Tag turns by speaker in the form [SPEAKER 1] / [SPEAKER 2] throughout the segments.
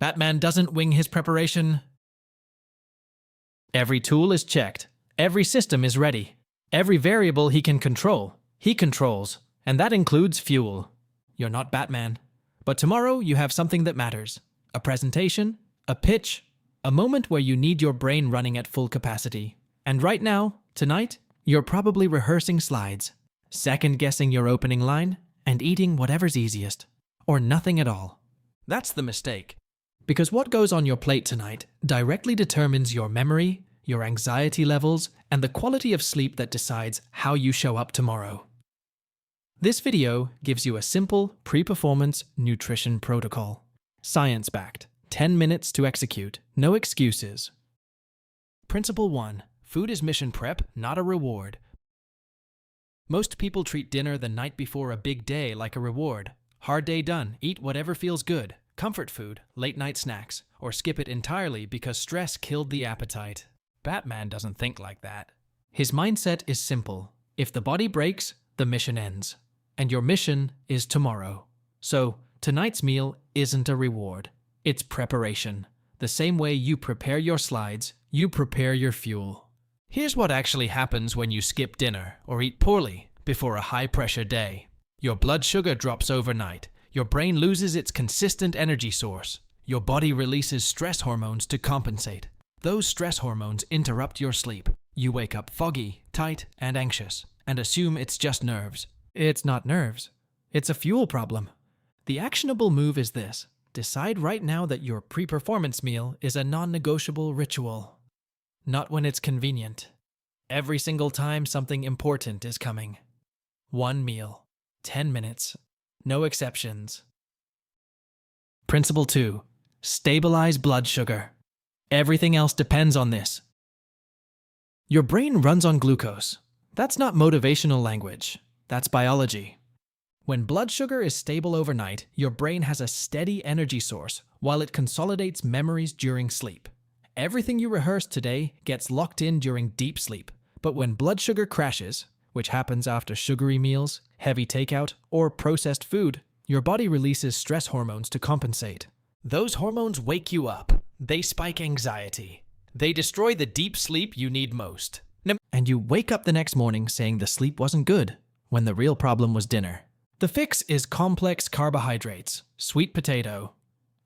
[SPEAKER 1] Batman doesn't wing his preparation. Every tool is checked. Every system is ready. Every variable he can control, he controls. And that includes fuel. You're not Batman. But tomorrow you have something that matters. A presentation, a pitch, a moment where you need your brain running at full capacity. And right now, tonight, you're probably rehearsing slides, second-guessing your opening line, and eating whatever's easiest. Or nothing at all. That's the mistake. Because what goes on your plate tonight directly determines your memory, your anxiety levels, and the quality of sleep that decides how you show up tomorrow. This video gives you a simple pre-performance nutrition protocol. Science-backed, 10 minutes to execute, no excuses. Principle 1. Food is mission prep, not a reward. Most people treat dinner the night before a big day like a reward. Hard day done, eat whatever feels good. Comfort food, late-night snacks, or skip it entirely because stress killed the appetite. Batman doesn't think like that. His mindset is simple. If the body breaks, the mission ends. And your mission is tomorrow. So, tonight's meal isn't a reward. It's preparation. The same way you prepare your slides, you prepare your fuel. Here's what actually happens when you skip dinner or eat poorly before a high-pressure day. Your blood sugar drops overnight. Your brain loses its consistent energy source. Your body releases stress hormones to compensate. Those stress hormones interrupt your sleep. You wake up foggy, tight, and anxious, and assume it's just nerves. It's not nerves. It's a fuel problem. The actionable move is this. Decide right now that your pre-performance meal is a non-negotiable ritual. Not when it's convenient. Every single time something important is coming. One meal. 10 minutes. No exceptions. Principle 2. Stabilize blood sugar. Everything else depends on this. Your brain runs on glucose. That's not motivational language. That's biology. When blood sugar is stable overnight, your brain has a steady energy source while it consolidates memories during sleep. Everything you rehearsed today gets locked in during deep sleep. But when blood sugar crashes, which happens after sugary meals, heavy takeout, or processed food, your body releases stress hormones to compensate. Those hormones wake you up. They spike anxiety. They destroy the deep sleep you need most. And you wake up the next morning saying the sleep wasn't good, when the real problem was dinner. The fix is complex carbohydrates, sweet potato,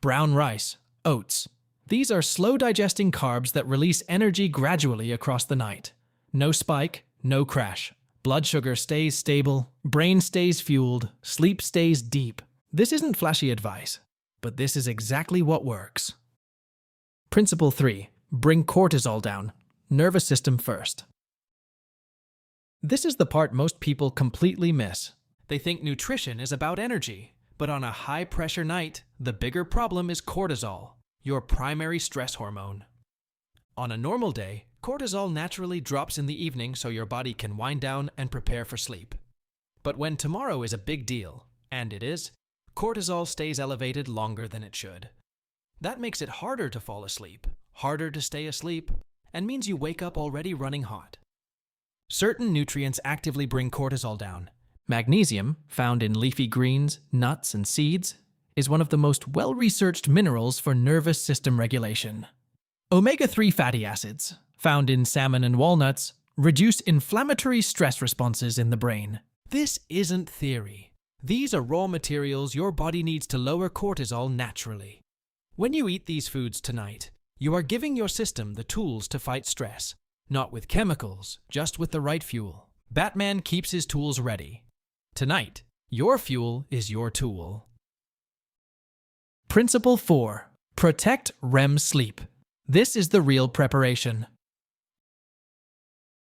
[SPEAKER 1] brown rice, oats. These are slow-digesting carbs that release energy gradually across the night. No spike, no crash. Blood sugar stays stable, brain stays fueled, sleep stays deep. This isn't flashy advice, but this is exactly what works. Principle 3. Bring cortisol down. Nervous system first. This is the part most people completely miss. They think nutrition is about energy, but on a high-pressure night, the bigger problem is cortisol, your primary stress hormone. On a normal day, cortisol naturally drops in the evening so your body can wind down and prepare for sleep. But when tomorrow is a big deal, and it is, cortisol stays elevated longer than it should. That makes it harder to fall asleep, harder to stay asleep, and means you wake up already running hot. Certain nutrients actively bring cortisol down. Magnesium, found in leafy greens, nuts, and seeds, is one of the most well-researched minerals for nervous system regulation. Omega-3 fatty acids, found in salmon and walnuts, reduce inflammatory stress responses in the brain. This isn't theory. These are raw materials your body needs to lower cortisol naturally. When you eat these foods tonight, you are giving your system the tools to fight stress. Not with chemicals, just with the right fuel. Batman keeps his tools ready. Tonight, your fuel is your tool. Principle 4. Protect REM sleep. This is the real preparation.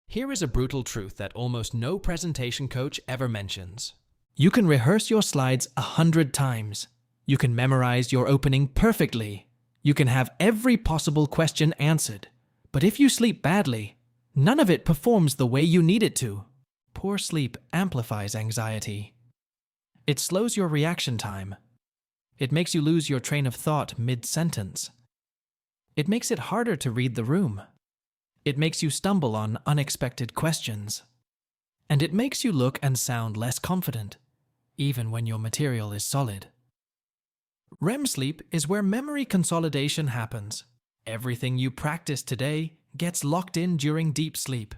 [SPEAKER 1] Here is a brutal truth that almost no presentation coach ever mentions. You can rehearse your slides 100 times. You can memorize your opening perfectly. You can have every possible question answered. But if you sleep badly, none of it performs the way you need it to. Poor sleep amplifies anxiety. It slows your reaction time. It makes you lose your train of thought mid-sentence. It makes it harder to read the room. It makes you stumble on unexpected questions. And it makes you look and sound less confident, even when your material is solid. REM sleep is where memory consolidation happens. Everything you practice today gets locked in during deep sleep.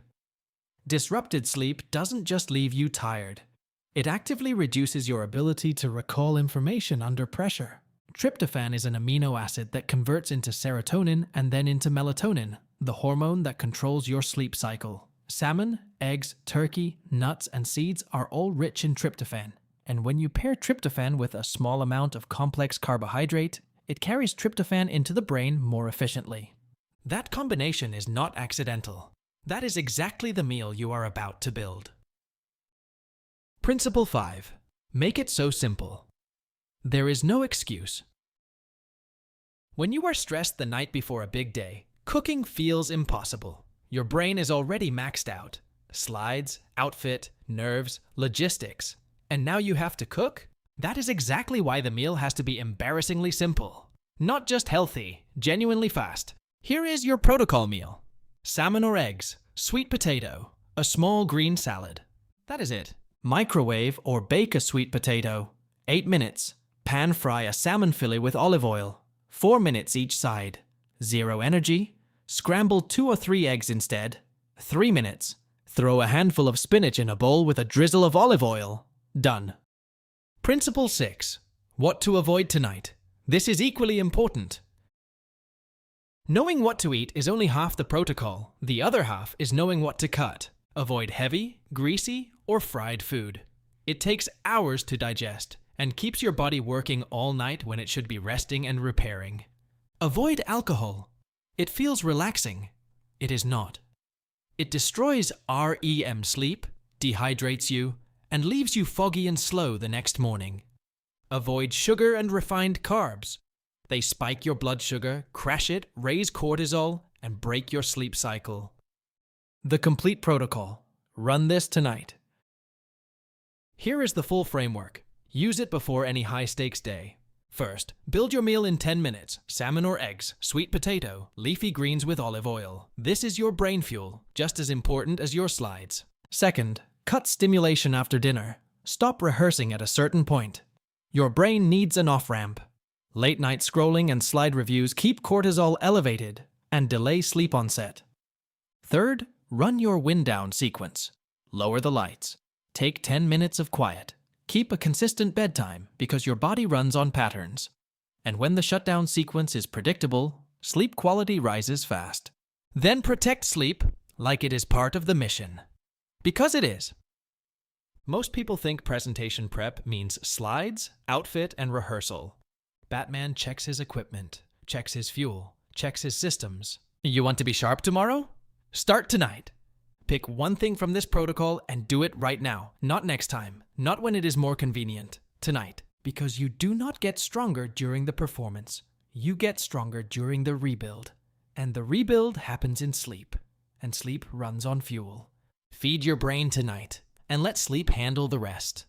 [SPEAKER 1] Disrupted sleep doesn't just leave you tired. It actively reduces your ability to recall information under pressure. Tryptophan is an amino acid that converts into serotonin and then into melatonin, the hormone that controls your sleep cycle. Salmon, eggs, turkey, nuts, and seeds are all rich in tryptophan. And when you pair tryptophan with a small amount of complex carbohydrate, it carries tryptophan into the brain more efficiently. That combination is not accidental. That is exactly the meal you are about to build. Principle 5. Make it so simple. There is no excuse. When you are stressed the night before a big day, cooking feels impossible. Your brain is already maxed out. Slides, outfit, nerves, logistics. And now you have to cook? That is exactly why the meal has to be embarrassingly simple. Not just healthy, genuinely fast. Here is your protocol meal. Salmon or eggs, sweet potato, a small green salad. That is it. Microwave or bake a sweet potato. 8 minutes. Pan fry a salmon fillet with olive oil. 4 minutes each side. 0 energy. Scramble 2 or 3 eggs instead. 3 minutes. Throw a handful of spinach in a bowl with a drizzle of olive oil. Done. Principle 6. What to avoid tonight. This is equally important. Knowing what to eat is only half the protocol. The other half is knowing what to cut. Avoid heavy, greasy, or fried food. It takes hours to digest and keeps your body working all night when it should be resting and repairing. Avoid alcohol. It feels relaxing. It is not. It destroys REM sleep, dehydrates you, and leaves you foggy and slow the next morning. Avoid sugar and refined carbs. They spike your blood sugar, crash it, raise cortisol, and break your sleep cycle. The complete protocol. Run this tonight. Here is the full framework. Use it before any high-stakes day. First, build your meal in 10 minutes. Salmon or eggs, sweet potato, leafy greens with olive oil. This is your brain fuel, just as important as your slides. Second, cut stimulation after dinner. Stop rehearsing at a certain point. Your brain needs an off-ramp. Late-night scrolling and slide reviews keep cortisol elevated and delay sleep onset. Third, run your wind-down sequence. Lower the lights. Take 10 minutes of quiet. Keep a consistent bedtime because your body runs on patterns. And when the shutdown sequence is predictable, sleep quality rises fast. Then protect sleep like it is part of the mission. Because it is. Most people think presentation prep means slides, outfit, and rehearsal. Batman checks his equipment, checks his fuel, checks his systems. You want to be sharp tomorrow? Start tonight. Pick one thing from this protocol and do it right now. Not next time. Not when it is more convenient. Tonight. Because you do not get stronger during the performance. You get stronger during the rebuild. And the rebuild happens in sleep. And sleep runs on fuel. Feed your brain tonight. And let sleep handle the rest.